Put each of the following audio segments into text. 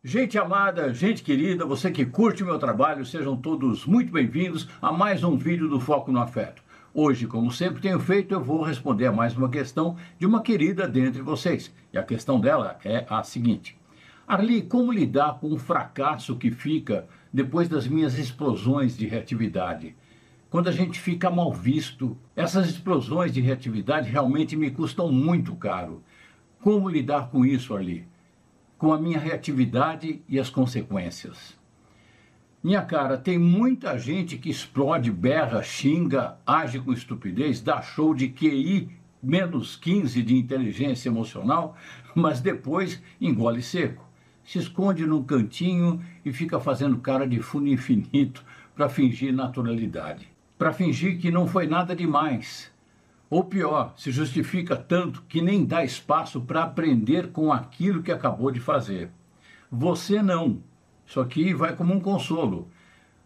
Gente amada, gente querida, você que curte o meu trabalho, sejam todos muito bem-vindos a mais um vídeo do Foco no Afeto. Hoje, como sempre tenho feito, eu vou responder a mais uma questão de uma querida dentre vocês. E a questão dela é a seguinte: Arli, como lidar com o fracasso que fica depois das minhas explosões de reatividade? Quando a gente fica mal visto, essas explosões de reatividade realmente me custam muito caro. Como lidar com isso, Arli? Com a minha reatividade e as consequências. Minha cara, tem muita gente que explode, berra, xinga, age com estupidez, dá show de QI menos 15 de inteligência emocional, mas depois engole seco. Se esconde num cantinho e fica fazendo cara de fundo infinito para fingir naturalidade. Para fingir que não foi nada demais. Ou pior, se justifica tanto que nem dá espaço para aprender com aquilo que acabou de fazer. Você não. Isso aqui vai como um consolo.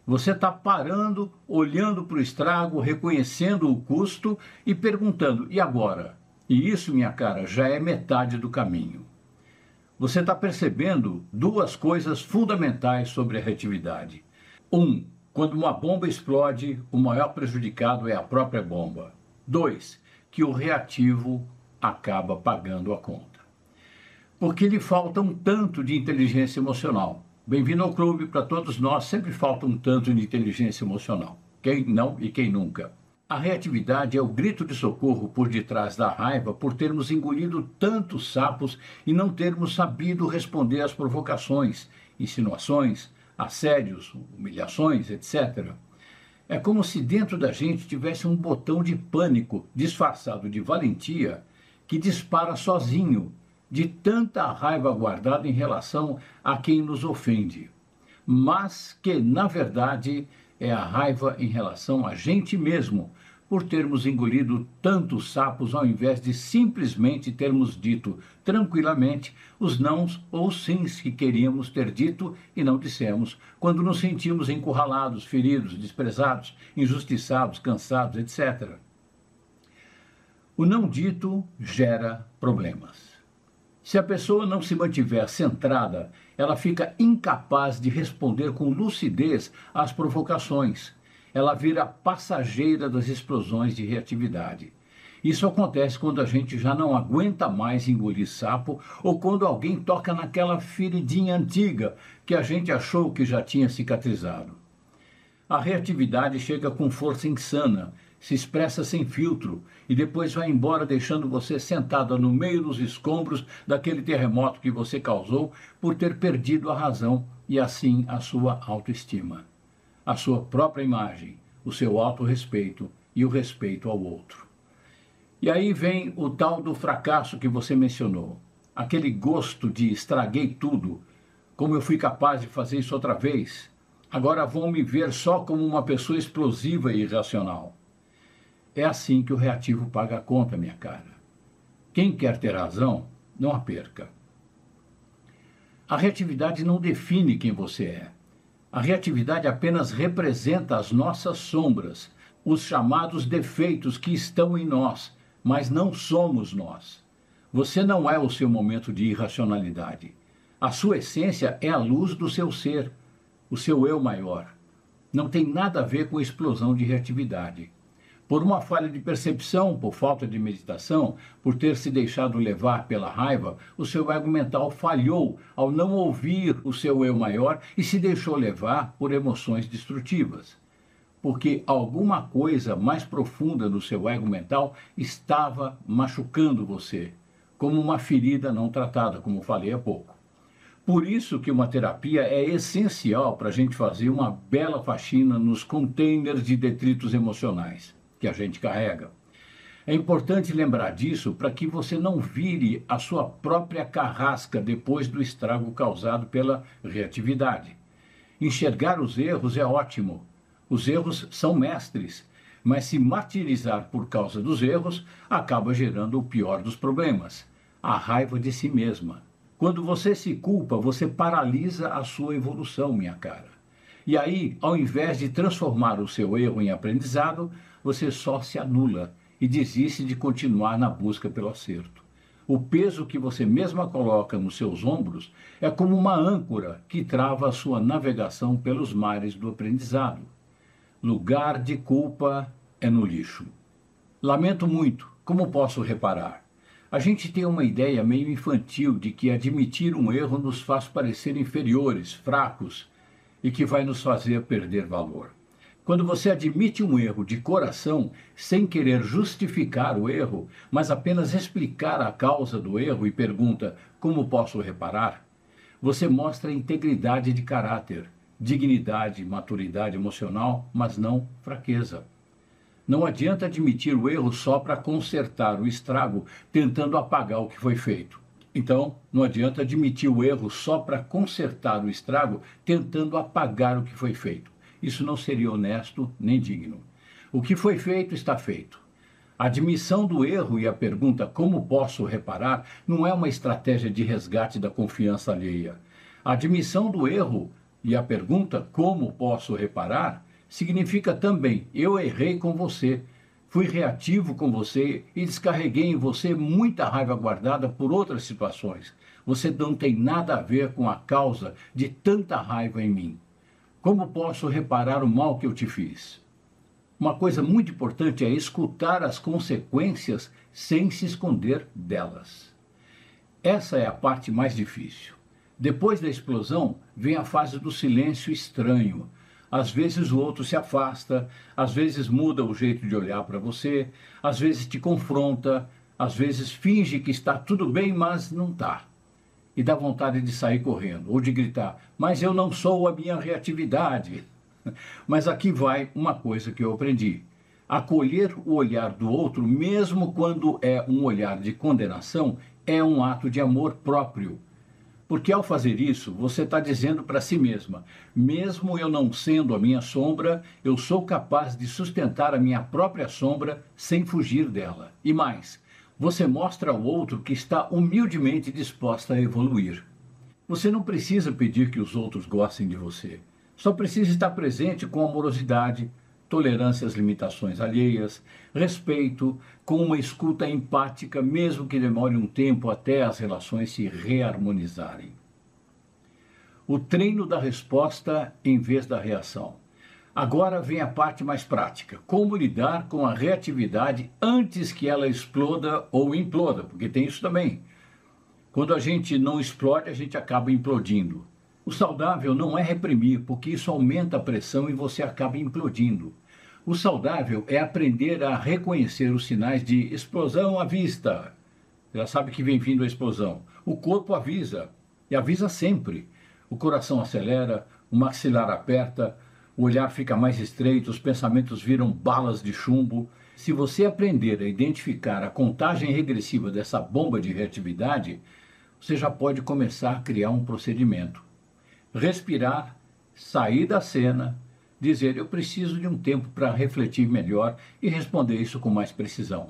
Você está parando, olhando para o estrago, reconhecendo o custo e perguntando, e agora? E isso, minha cara, já é metade do caminho. Você está percebendo duas coisas fundamentais sobre a reatividade. Quando uma bomba explode, o maior prejudicado é a própria bomba. 2, que o reativo acaba pagando a conta. Porque lhe falta um tanto de inteligência emocional. Bem-vindo ao clube, para todos nós sempre falta um tanto de inteligência emocional. Quem não e quem nunca. A reatividade é o grito de socorro por detrás da raiva por termos engolido tantos sapos e não termos sabido responder às provocações, insinuações, assédios, humilhações, etc. É como se dentro da gente tivesse um botão de pânico disfarçado de valentia que dispara sozinho de tanta raiva guardada em relação a quem nos ofende, mas que, na verdade, é a raiva em relação a gente mesmo, por termos engolido tantos sapos ao invés de simplesmente termos dito tranquilamente os nãos ou sims que queríamos ter dito e não dissemos, quando nos sentimos encurralados, feridos, desprezados, injustiçados, cansados, etc. O não dito gera problemas. Se a pessoa não se mantiver centrada, ela fica incapaz de responder com lucidez às provocações. Ela vira passageira das explosões de reatividade. Isso acontece quando a gente já não aguenta mais engolir sapo ou quando alguém toca naquela feridinha antiga que a gente achou que já tinha cicatrizado. A reatividade chega com força insana, se expressa sem filtro e depois vai embora deixando você sentada no meio dos escombros daquele terremoto que você causou por ter perdido a razão e assim a sua autoestima, a sua própria imagem, o seu autorrespeito e o respeito ao outro. E aí vem o tal do fracasso que você mencionou, aquele gosto de estraguei tudo, como eu fui capaz de fazer isso outra vez, agora vão me ver só como uma pessoa explosiva e irracional. É assim que o reativo paga a conta, minha cara. Quem quer ter razão, não a perca. A reatividade não define quem você é. A reatividade apenas representa as nossas sombras, os chamados defeitos que estão em nós, mas não somos nós. Você não é o seu momento de irracionalidade. A sua essência é a luz do seu ser, o seu eu maior. Não tem nada a ver com explosão de reatividade. Por uma falha de percepção, por falta de meditação, por ter se deixado levar pela raiva, o seu ego mental falhou ao não ouvir o seu eu maior e se deixou levar por emoções destrutivas. Porque alguma coisa mais profunda no seu ego mental estava machucando você, como uma ferida não tratada, como falei há pouco. Por isso que uma terapia é essencial para a gente fazer uma bela faxina nos containers de detritos emocionais que a gente carrega. É importante lembrar disso para que você não vire a sua própria carrasca depois do estrago causado pela reatividade. Enxergar os erros é ótimo. Os erros são mestres, mas se martirizar por causa dos erros acaba gerando o pior dos problemas, a raiva de si mesma. Quando você se culpa, você paralisa a sua evolução, minha cara. E aí, ao invés de transformar o seu erro em aprendizado, você só se anula e desiste de continuar na busca pelo acerto. O peso que você mesma coloca nos seus ombros é como uma âncora que trava a sua navegação pelos mares do aprendizado. Lugar de culpa é no lixo. Lamento muito, como posso reparar? A gente tem uma ideia meio infantil de que admitir um erro nos faz parecer inferiores, fracos e que vai nos fazer perder valor. Quando você admite um erro de coração, sem querer justificar o erro, mas apenas explicar a causa do erro e pergunta como posso reparar, você mostra integridade de caráter, dignidade, maturidade emocional, mas não fraqueza. Não adianta admitir o erro só para consertar o estrago, tentando apagar o que foi feito. Então, não adianta admitir o erro só para consertar o estrago, tentando apagar o que foi feito. Isso não seria honesto nem digno. O que foi feito está feito. A admissão do erro e a pergunta como posso reparar não é uma estratégia de resgate da confiança alheia. A admissão do erro e a pergunta como posso reparar significa também eu errei com você, fui reativo com você e descarreguei em você muita raiva guardada por outras situações. Você não tem nada a ver com a causa de tanta raiva em mim. Como posso reparar o mal que eu te fiz? Uma coisa muito importante é escutar as consequências sem se esconder delas. Essa é a parte mais difícil. Depois da explosão, vem a fase do silêncio estranho. Às vezes o outro se afasta, às vezes muda o jeito de olhar para você, às vezes te confronta, às vezes finge que está tudo bem, mas não está. E dá vontade de sair correndo, ou de gritar, mas eu não sou a minha reatividade. Mas aqui vai uma coisa que eu aprendi. Acolher o olhar do outro, mesmo quando é um olhar de condenação, é um ato de amor próprio. Porque ao fazer isso, você está dizendo para si mesma, mesmo eu não sendo a minha sombra, eu sou capaz de sustentar a minha própria sombra sem fugir dela. E mais, você mostra ao outro que está humildemente disposta a evoluir. Você não precisa pedir que os outros gostem de você. Só precisa estar presente com amorosidade, tolerância às limitações alheias, respeito, com uma escuta empática, mesmo que demore um tempo até as relações se reharmonizarem. O treino da resposta em vez da reação. Agora vem a parte mais prática. Como lidar com a reatividade antes que ela exploda ou imploda, porque tem isso também. Quando a gente não explode, a gente acaba implodindo. O saudável não é reprimir, porque isso aumenta a pressão e você acaba implodindo. O saudável é aprender a reconhecer os sinais de explosão à vista. Já sabe que vem vindo a explosão. O corpo avisa, e avisa sempre. O coração acelera, o maxilar aperta, o olhar fica mais estreito, os pensamentos viram balas de chumbo. Se você aprender a identificar a contagem regressiva dessa bomba de reatividade, você já pode começar a criar um procedimento. Respirar, sair da cena, dizer eu preciso de um tempo para refletir melhor e responder isso com mais precisão.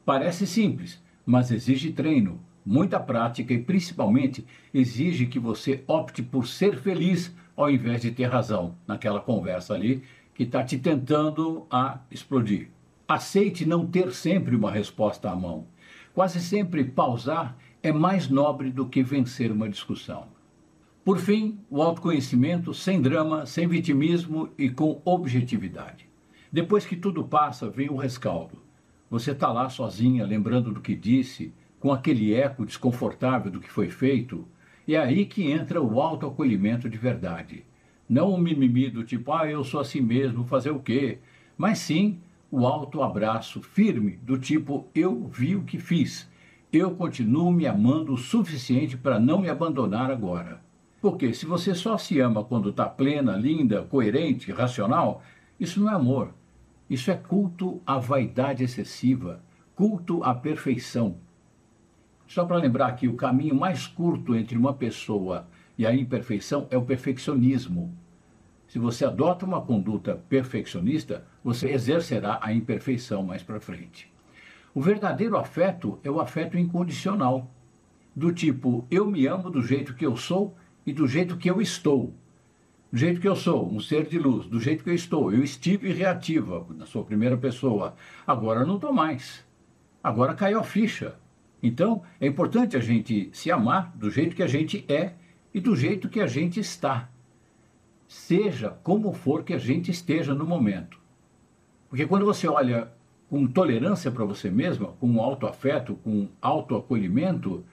Parece simples, mas exige treino, muita prática e principalmente exige que você opte por ser feliz ao invés de ter razão naquela conversa ali que está te tentando a explodir. Aceite não ter sempre uma resposta à mão. Quase sempre pausar é mais nobre do que vencer uma discussão. Por fim, o autoconhecimento sem drama, sem vitimismo e com objetividade. Depois que tudo passa, vem o rescaldo. Você está lá sozinha, lembrando do que disse, com aquele eco desconfortável do que foi feito, e é aí que entra o autoacolhimento de verdade. Não o mimimi do tipo, eu sou assim mesmo, fazer o quê? Mas sim o autoabraço firme do tipo, eu vi o que fiz. Eu continuo me amando o suficiente para não me abandonar agora. Porque se você só se ama quando está plena, linda, coerente, racional, isso não é amor. Isso é culto à vaidade excessiva, culto à perfeição. Só para lembrar que o caminho mais curto entre uma pessoa e a imperfeição é o perfeccionismo. Se você adota uma conduta perfeccionista, você exercerá a imperfeição mais para frente. O verdadeiro afeto é o afeto incondicional, do tipo, eu me amo do jeito que eu sou e do jeito que eu estou. Do jeito que eu sou, um ser de luz, do jeito que eu estou. Eu estive reativa na sua primeira pessoa. Agora não estou mais. Agora caiu a ficha. Então, é importante a gente se amar do jeito que a gente é e do jeito que a gente está. Seja como for que a gente esteja no momento. Porque quando você olha com tolerância para você mesma, com autoafeto, com autoacolhimento,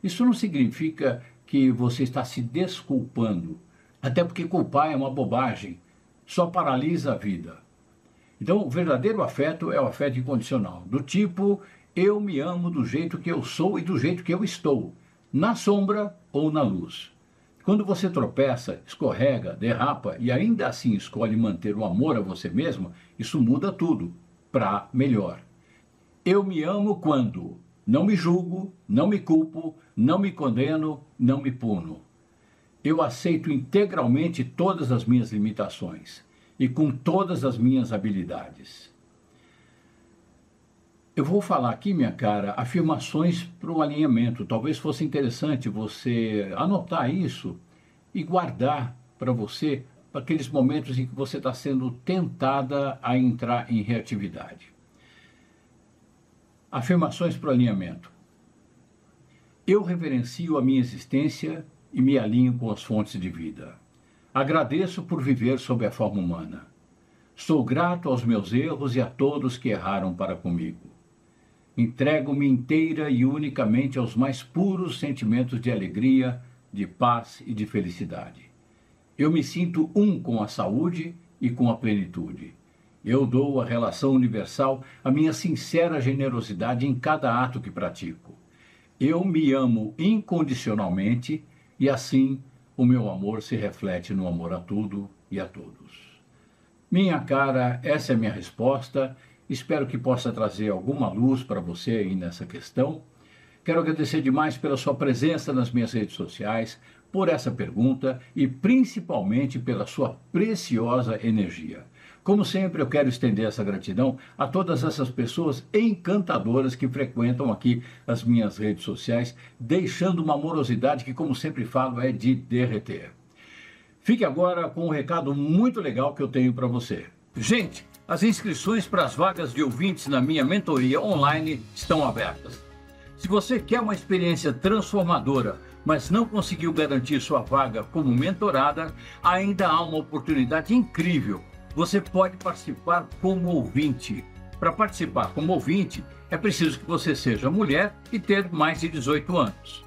isso não significa que você está se desculpando. Até porque culpar é uma bobagem, só paralisa a vida. Então, o verdadeiro afeto é o afeto incondicional, do tipo, eu me amo do jeito que eu sou e do jeito que eu estou, na sombra ou na luz. Quando você tropeça, escorrega, derrapa e ainda assim escolhe manter o amor a você mesmo, isso muda tudo, para melhor. Eu me amo quando não me julgo, não me culpo, não me condeno, não me puno. Eu aceito integralmente todas as minhas limitações e com todas as minhas habilidades. Eu vou falar aqui, minha cara, afirmações para o alinhamento. Talvez fosse interessante você anotar isso e guardar para você, para aqueles momentos em que você está sendo tentada a entrar em reatividade. Afirmações para o alinhamento. Eu reverencio a minha existência e me alinho com as fontes de vida. Agradeço por viver sob a forma humana. Sou grato aos meus erros e a todos que erraram para comigo. Entrego-me inteira e unicamente aos mais puros sentimentos de alegria, de paz e de felicidade. Eu me sinto um com a saúde e com a plenitude. Eu dou à relação universal a minha sincera generosidade em cada ato que pratico. Eu me amo incondicionalmente e assim o meu amor se reflete no amor a tudo e a todos. Minha cara, essa é a minha resposta. Espero que possa trazer alguma luz para você aí nessa questão. Quero agradecer demais pela sua presença nas minhas redes sociais, por essa pergunta e principalmente pela sua preciosa energia. Como sempre, eu quero estender essa gratidão a todas essas pessoas encantadoras que frequentam aqui as minhas redes sociais, deixando uma amorosidade que, como sempre falo, é de derreter. Fique agora com um recado muito legal que eu tenho para você. Gente, as inscrições para as vagas de ouvintes na minha mentoria online estão abertas. Se você quer uma experiência transformadora, mas não conseguiu garantir sua vaga como mentorada, ainda há uma oportunidade incrível. Você pode participar como ouvinte. Para participar como ouvinte, é preciso que você seja mulher e ter mais de 18 anos.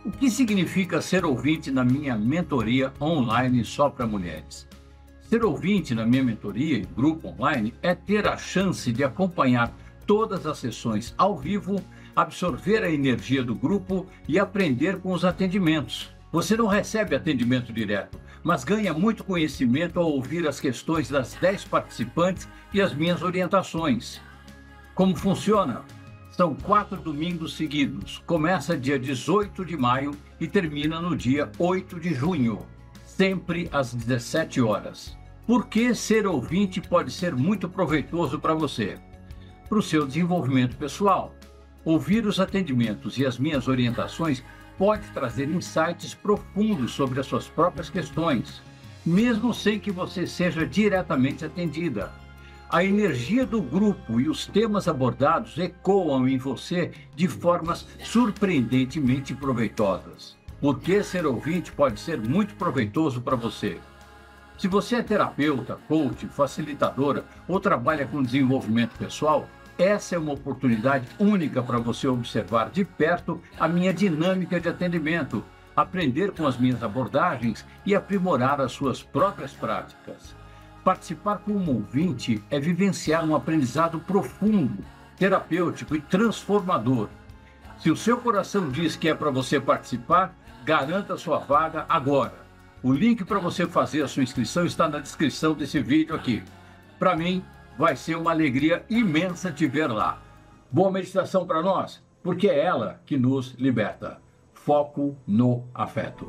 O que significa ser ouvinte na minha mentoria online só para mulheres? Ser ouvinte na minha mentoria e grupo online é ter a chance de acompanhar todas as sessões ao vivo, absorver a energia do grupo e aprender com os atendimentos. Você não recebe atendimento direto, mas ganha muito conhecimento ao ouvir as questões das 10 participantes e as minhas orientações. Como funciona? São 4 domingos seguidos. Começa dia 18 de maio e termina no dia 8 de junho, sempre às 17 horas. Por que ser ouvinte pode ser muito proveitoso para você? Para o seu desenvolvimento pessoal. Ouvir os atendimentos e as minhas orientações pode trazer insights profundos sobre as suas próprias questões, mesmo sem que você seja diretamente atendida. A energia do grupo e os temas abordados ecoam em você de formas surpreendentemente proveitosas. Por que ser ouvinte pode ser muito proveitoso para você? Se você é terapeuta, coach, facilitadora ou trabalha com desenvolvimento pessoal, essa é uma oportunidade única para você observar de perto a minha dinâmica de atendimento, aprender com as minhas abordagens e aprimorar as suas próprias práticas. Participar como ouvinte é vivenciar um aprendizado profundo, terapêutico e transformador. Se o seu coração diz que é para você participar, garanta sua vaga agora. O link para você fazer a sua inscrição está na descrição desse vídeo aqui. Para mim, vai ser uma alegria imensa te ver lá. Boa meditação para nós, porque é ela que nos liberta. Foco no afeto.